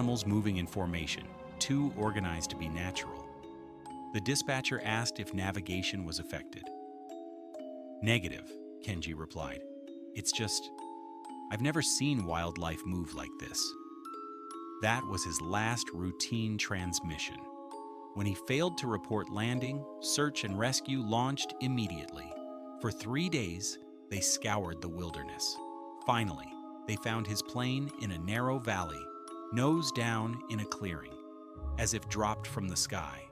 animals moving in formation, too organized to be natural. The dispatcher asked if navigation was affected. "Negative," Kenji replied. "It's just, I've never seen wildlife move like this." That was his last routine transmission. When he failed to report landing, search and rescue launched immediately. For 3 days, they scoured the wilderness. Finally, they found his plane in a narrow valley, nose down in a clearing, as if dropped from the sky.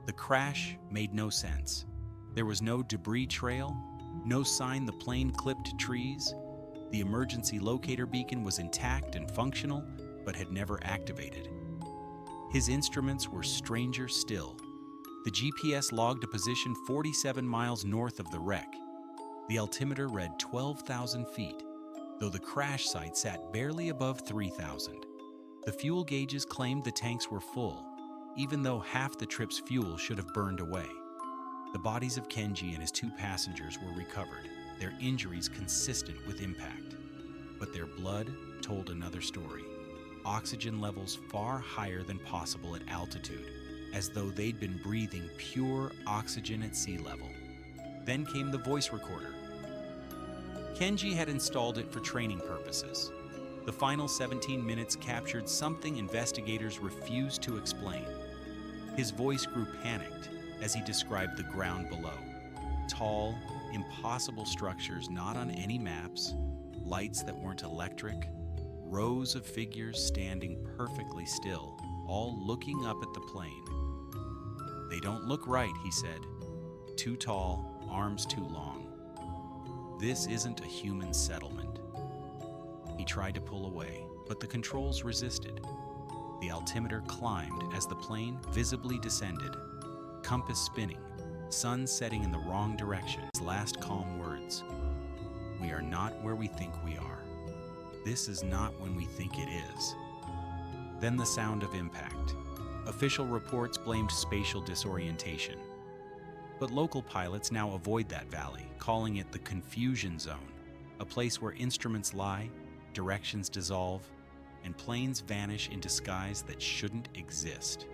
The crash made no sense. There was no debris trail, no sign the plane clipped trees. The emergency locator beacon was intact and functional, but had never activated. His instruments were stranger still. The GPS logged a position 47 miles north of the wreck. The altimeter read 12,000 feet, though the crash site sat barely above 3,000. The fuel gauges claimed the tanks were full, even though half the trip's fuel should have burned away. The bodies of Kenji and his 2 passengers were recovered, their injuries consistent with impact. But their blood told another story. Oxygen levels far higher than possible at altitude, as though they'd been breathing pure oxygen at sea level. Then came the voice recorder. Kenji had installed it for training purposes. The final 17 minutes captured something investigators refused to explain. His voice grew panicked as he described the ground below. Tall, impossible structures not on any maps, lights that weren't electric, rows of figures standing perfectly still, all looking up at the plane. "They don't look right," he said. "Too tall, arms too long. This isn't a human settlement." He tried to pull away, but the controls resisted. The altimeter climbed as the plane visibly descended, compass spinning, sun setting in the wrong direction. His last calm words: "We are not where we think we are. This is not when we think it is." Then the sound of impact. Official reports blamed spatial disorientation. But local pilots now avoid that valley, calling it the confusion zone, a place where instruments lie, directions dissolve, and planes vanish into skies that shouldn't exist.